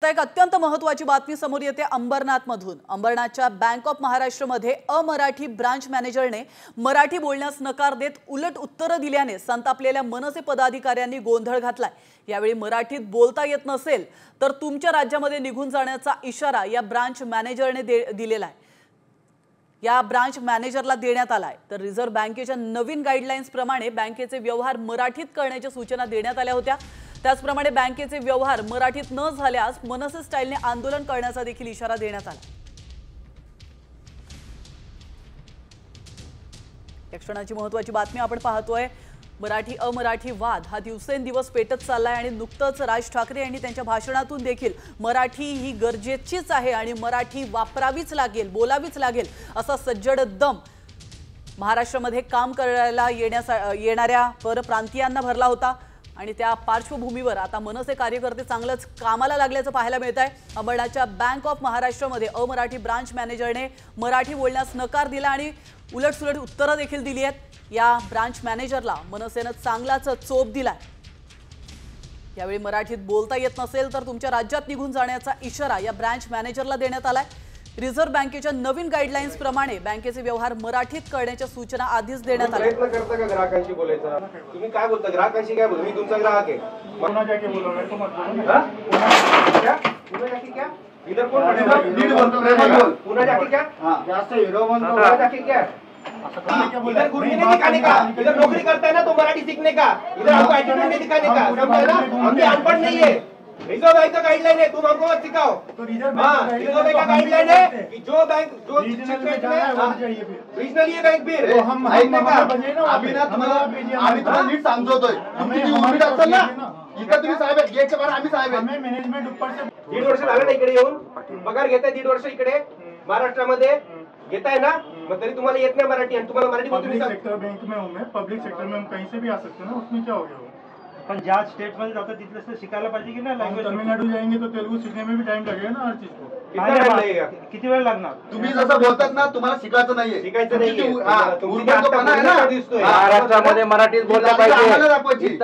एक अत्यंत महत्त्वाची बातमी समोर येते अंबरनाथमधून। अंबरनाथच्या बँक ऑफ महाराष्ट्रमध्ये अमराठी ब्रांच मॅनेजरने मराठी बोलण्यास नकार देत उलट उत्तरे दिल्याने संतापलेल्या मनसे पदाधिकाऱ्यांनी गोंधळ घातलाय। यावेळी मराठीत बोलता येत नसेल तर तुमच्या राज्यामध्ये निघून जाण्याचा इशारा या ब्रांच मॅनेजरने दिलेला आहे। या ब्रांच मॅनेजरला देण्यात आलाय। तर रिझर्व्ह बँकेच्या नवीन गाईडलाईन्स प्रमाणे बँकेचे व्यवहार मराठीत करण्याच्या सूचना देण्यात आल्या होत्या। त्याचप्रमाणे बँकेचे व्यवहार मराठीत न झाल्यास मनसे स्टाईलने आंदोलन करण्याचा देखील इशारा देण्यात आला। या क्षणाची महत्त्वाची बातमी आपण पाहतोय। मराठी अमराठी वाद हा दिवसेंदिवस पेटत चाललाय आणि नुकतंच राज ठाकरे यांनी त्यांच्या भाषणातून देखील मराठी ही गरजेचीच आहे आणि मराठी वापरावीच लागेल, बोलावीच लागेल असा सज्जड दम महाराष्ट्रामध्ये काम करायला येणाऱ्या परप्रांतीयांना भरला होता। आणि त्या पार्श्वभूमीवर आता मनसे कार्यकर्ते चांगलंच कामाला लागल्याचं पाहायला मिळत आहे। अंबरनाथच्या बँक ऑफ महाराष्ट्रमध्ये अमराठी ब्रांच मॅनेजरने मराठी बोलण्यास नकार दिला आणि उलटसुलट उत्तरं देखील दिली आहेत। या ब्रांच मॅनेजरला मनसेने चांगलाच चोप दिलाय। यावेळी मराठीत बोलता येत नसेल तर तुमच्या राज्यात निघून जाण्याचा इशारा या ब्रांच मॅनेजरला देण्यात आलाय। रिझर्व्ह बँकेच्या नवीन गाईडलाईन्स प्रमाणे बँकेचे व्यवहार मराठीत करण्याच्या सूचना आधीच देण्यात आल्या। प्रयत्न करता का ग्राहकांशी बोलायचा? तुम्ही काय बोलता ग्राहकांशी? काय बोलू? मी तुमचा ग्राहक आहे। पुन्हा जाके बोलो मैं तो मत बोलो। हां पुन्हा जाके क्या इधर कोण नीट बोलतो प्रेमात बोल। पुन्हा जाके क्या? हां जास्त हिरो बनतो। पुन्हा जाके क्या इधर गुरु नहीं दिखाने का, इधर नौकरी करता है ना तो मराठी सीखने का, इधर हमको एटीट्यूड नहीं दिखाने का, समझ ना? हम भी अनपढ़ नहीं है। रिजर्व बैंक का गाइडलाइन है, तुम हमको मत सिखाओ। तो रिजर्व बैंक का गाइडलाइन है कि जो बैंक जो रीजनल ये बैंक भी है हम बजे ना अभी ना तुम्हाला नीट समजवतोय। तुम्ही उमेद असाल ना इकडे तुम्ही साहेब आहेत, गेटच्या बाहेर आम्ही साहेब आहेत। आम्ही मॅनेजमेंट ऊपर से 1.5 वर्ष झालं ना इकडे येऊन पगार घेताय। 1.5 वर्ष इकडे महाराष्ट्रामध्ये घेताय ना, मग तरी तुम्हाला येत नाही मराठी आणि तुम्हाला मराठी बोलतो। सेक्टर बैंक में हूं मैं, पब्लिक सेक्टर में हम कहीं से भी आ सकते हैं ना, उसमें क्या हो गया? पण ज्या स्टेट मध्ये जातो तिथलं से शिकायला पाहिजे की नाही? लँग्वेज तमिळनाडू जाएंगे तो तेलुगु सीखने में भी टाइम लगेगा ना हर चीज को। कितना टाइम लगेगा? किती वेळ लागणार? तुम्ही जसं बोलतात ना तुम्हाला शिकायचं नाहीये, शिकायचं नाहीये। हां तुमची जो पणा आहे ना महाराष्ट्रामध्ये मराठीत बोललं पाहिजे।